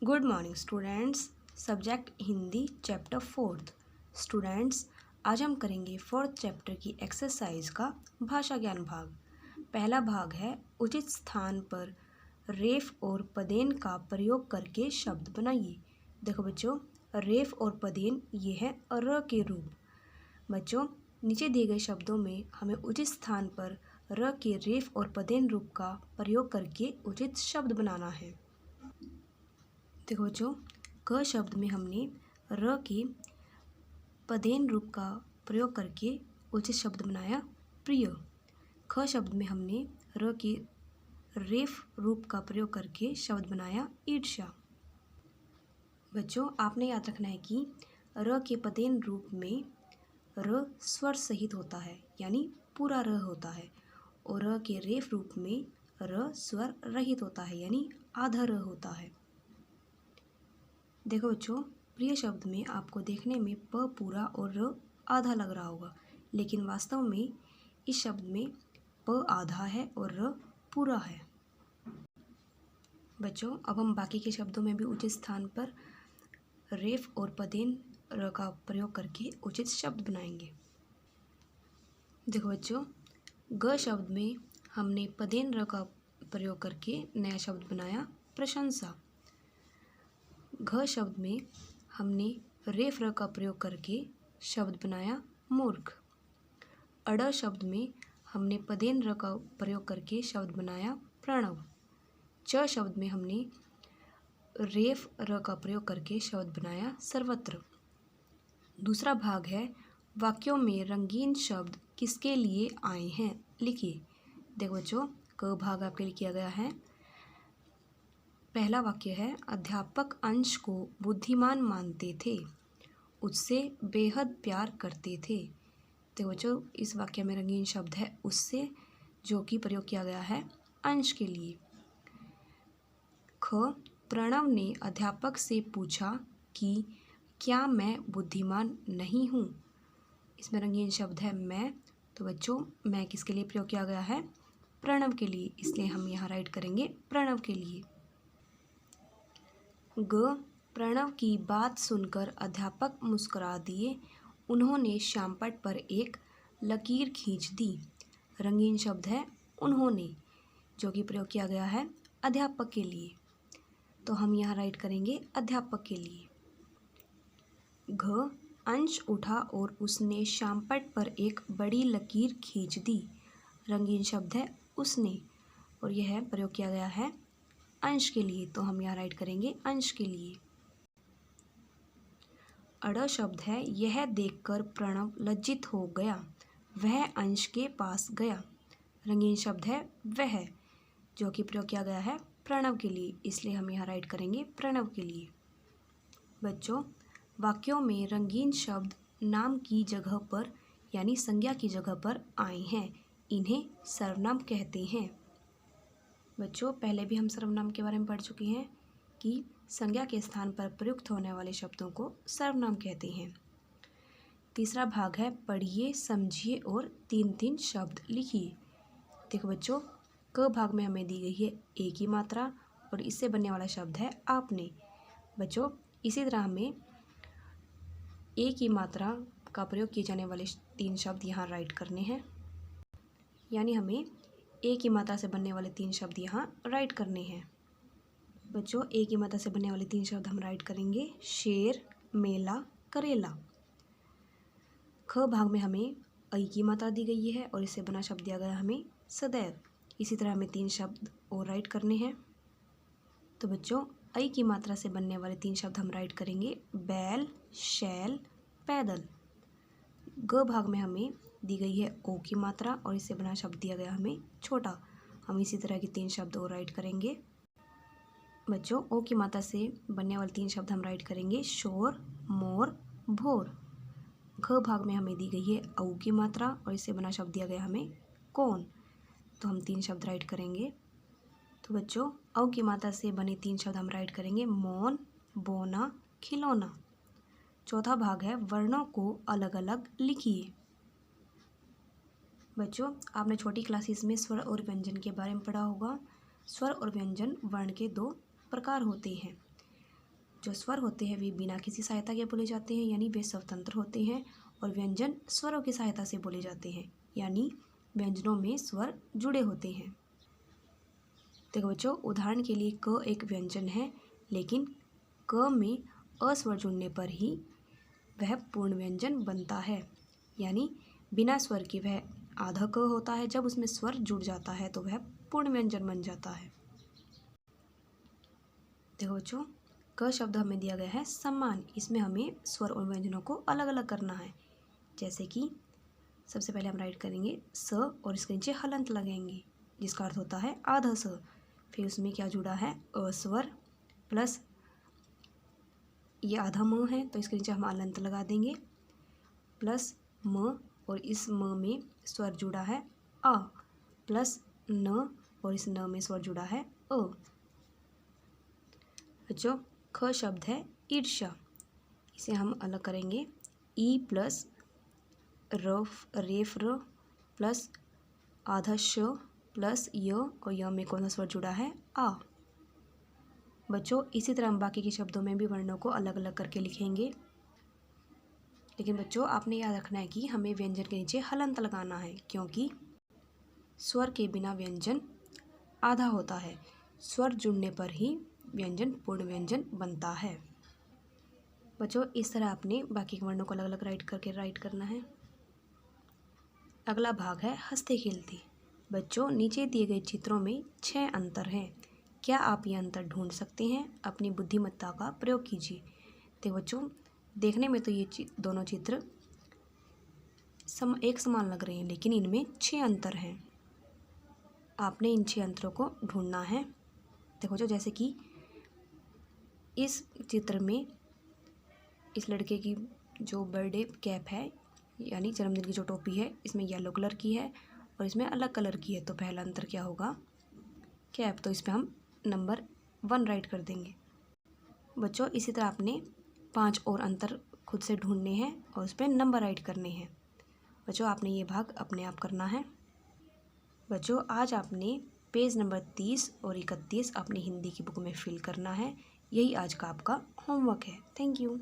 Good morning students. Subject Hindi chapter 4। Students, आज हम करेंगे 4th चैप्टर की एक्सरसाइज का भाषा ज्ञान भाग। पहला भाग है उचित स्थान पर रेफ और पदेन का प्रयोग करके शब्द बनाइए। देखो बच्चों, रेफ और पदेन ये है र के रूप। बच्चों, नीचे दिए गए शब्दों में हमें उचित स्थान पर र के रेफ और पदेन रूप का प्रयोग करके उचित शब्द बनाना है। देखो बच्चों, क शब्द में हमने र के पदेन रूप का प्रयोग करके उचित शब्द बनाया प्रिय। ख शब्द में हमने र के रेफ रूप का प्रयोग करके शब्द बनाया ईर्ष्या। बच्चों, आपने याद रखना है कि र के पदेन रूप में र स्वर सहित होता है, यानी पूरा र होता है, और र के रेफ रूप में र स्वर रहित होता है, यानी आधा र होता है। देखो बच्चों, प्रिय शब्द में आपको देखने में प पूरा और र आधा लग रहा होगा, लेकिन वास्तव में इस शब्द में प आधा है और र पूरा है। बच्चों, अब हम बाकी के शब्दों में भी उचित स्थान पर रेफ और पदेन र का प्रयोग करके उचित शब्द बनाएंगे। देखो बच्चों, ग शब्द में हमने पदेन र का प्रयोग करके नया शब्द बनाया प्रशंसा। घ शब्द में हमने रेफ र का प्रयोग करके शब्द बनाया मूर्ख। अड़ शब्द में हमने पदेन र का प्रयोग करके शब्द बनाया प्रणव। च शब्द में हमने रेफ र का प्रयोग करके शब्द बनाया सर्वत्र। दूसरा भाग है वाक्यों में रंगीन शब्द किसके लिए आए हैं, लिखिए। देखो बच्चों, क भाग आपके लिए किया गया है। पहला वाक्य है अध्यापक अंश को बुद्धिमान मानते थे, उससे बेहद प्यार करते थे। तो बच्चों, इस वाक्य में रंगीन शब्द है उससे, जो कि प्रयोग किया गया है अंश के लिए। ख प्रणव ने अध्यापक से पूछा कि क्या मैं बुद्धिमान नहीं हूँ। इसमें रंगीन शब्द है मैं। तो बच्चों, मैं किसके लिए प्रयोग किया गया है? प्रणव के लिए, इसलिए हम यहाँ राइट करेंगे प्रणव के लिए। ग प्रणव की बात सुनकर अध्यापक मुस्कुरा दिए, उन्होंने श्यामपट्ट पर एक लकीर खींच दी। रंगीन शब्द है उन्होंने, जो कि प्रयोग किया गया है अध्यापक के लिए, तो हम यहाँ राइट करेंगे अध्यापक के लिए। घ अंश उठा और उसने श्यामपट्ट पर एक बड़ी लकीर खींच दी। रंगीन शब्द है उसने, और यह प्रयोग किया गया है अंश के लिए, तो हम यहाँ राइट करेंगे अंश के लिए। अड़ शब्द है यह देखकर प्रणव लज्जित हो गया, वह अंश के पास गया। रंगीन शब्द है वह, जो कि प्रयोग किया गया है प्रणव के लिए, इसलिए हम यहाँ राइट करेंगे प्रणव के लिए। बच्चों, वाक्यों में रंगीन शब्द नाम की जगह पर, यानी संज्ञा की जगह पर आए हैं, इन्हें सर्वनाम कहते हैं। बच्चों, पहले भी हम सर्वनाम के बारे में पढ़ चुके हैं कि संज्ञा के स्थान पर प्रयुक्त होने वाले शब्दों को सर्वनाम कहते हैं। तीसरा भाग है पढ़िए, समझिए और 3-3 शब्द लिखिए। देखो बच्चों, क भाग में हमें दी गई है ए की मात्रा और इससे बनने वाला शब्द है आपने। बच्चों, इसी तरह हमें ए की मात्रा का प्रयोग किए जाने वाले 3 शब्द यहाँ राइट करने हैं, यानी हमें ए की मात्रा से बनने वाले 3 शब्द यहाँ राइट करने हैं। बच्चों, ए की मात्रा से बनने वाले 3 शब्द हम राइट करेंगे शेर, मेला, करेला। ख भाग में हमें ऐ की मात्रा दी गई है और इससे बना शब्द दिया गया हमें सदैव। इसी तरह हमें 3 शब्द और राइट करने हैं। तो बच्चों, ऐ की मात्रा से बनने वाले 3 शब्द हम राइट करेंगे बैल, शैल, पैदल। ग भाग में हमें दी गई है ओ की मात्रा और इससे बना शब्द दिया गया हमें छोटा। हम इसी तरह के 3 शब्द और राइट करेंगे। बच्चों, ओ की मात्रा से बनने वाले 3 शब्द हम राइट करेंगे शोर, मोर, भोर। घ भाग में हमें दी गई है औ की मात्रा और इससे बना शब्द दिया गया हमें कौन, तो हम 3 शब्द राइट करेंगे। तो बच्चों, औ की मात्रा से बने 3 शब्द हम राइट करेंगे मौन, बोना, खिलौना। चौथा भाग है वर्णों को अलग अलग लिखिए। बच्चों, आपने छोटी क्लासेस में स्वर और व्यंजन के बारे में पढ़ा होगा। स्वर और व्यंजन वर्ण के 2 प्रकार होते हैं। जो स्वर होते हैं वे बिना किसी सहायता के बोले जाते हैं, यानी वे स्वतंत्र होते हैं, और व्यंजन स्वरों की सहायता से बोले जाते हैं, यानी व्यंजनों में स्वर जुड़े होते हैं। देखो बच्चों, उदाहरण के लिए क एक व्यंजन है, लेकिन क में अ स्वर जुड़ने पर ही वह पूर्ण व्यंजन बनता है, यानी बिना स्वर के वह आधा क होता है, जब उसमें स्वर जुड़ जाता है तो वह पूर्ण व्यंजन बन जाता है। देखो बच्चों, क शब्द हमें दिया गया है सम्मान। इसमें हमें स्वर और व्यंजनों को अलग अलग करना है। जैसे कि सबसे पहले हम राइट करेंगे स और इसके नीचे हलंत लगाएंगे, जिसका अर्थ होता है आधा स। फिर उसमें क्या जुड़ा है, अ स्वर प्लस ये आधा म है, तो इसके नीचे हम हलंत लगा देंगे, प्लस म, और इस म में स्वर जुड़ा है अ, प्लस न, और इस न में स्वर जुड़ा है अ। बच्चों, ख शब्द है ईर्ष्या। इसे हम अलग करेंगे, ई प्लस रेफ र प्लस आधा श प्लस य, और य में कौन सा स्वर जुड़ा है, आ। बच्चों, इसी तरह हम बाकी के शब्दों में भी वर्णों को अलग अलग करके लिखेंगे, लेकिन बच्चों आपने याद रखना है कि हमें व्यंजन के नीचे हलंत लगाना है, क्योंकि स्वर के बिना व्यंजन आधा होता है। स्वर जुड़ने पर ही व्यंजन पूर्ण व्यंजन बनता है। बच्चों, इस तरह आपने बाकी के वर्णों को अलग अलग राइट करना है। अगला भाग है हंसते खेलते। बच्चों, नीचे दिए गए चित्रों में 6 अंतर हैं। क्या आप ये अंतर ढूंढ सकते हैं? अपनी बुद्धिमत्ता का प्रयोग कीजिए। तो बच्चों, देखने में तो ये दोनों चित्र एक समान लग रहे हैं, लेकिन इनमें 6 अंतर हैं। आपने इन 6 अंतरों को ढूंढना है। देखो बच्चों, जैसे कि इस चित्र में इस लड़के की जो बर्थडे कैप है, यानी जन्मदिन की जो टोपी है, इसमें येलो कलर की है और इसमें अलग कलर की है, तो पहला अंतर क्या होगा, कैप। तो इस पर हम नंबर 1 राइट कर देंगे। बच्चों, इसी तरह आपने 5 और अंतर खुद से ढूंढने हैं और उस पर नंबर राइट करने हैं। बच्चों, आपने ये भाग अपने आप करना है। बच्चों, आज आपने पेज नंबर 30 और 31 अपनी हिंदी की बुक में फिल करना है। यही आज का आपका होमवर्क है। Thank you.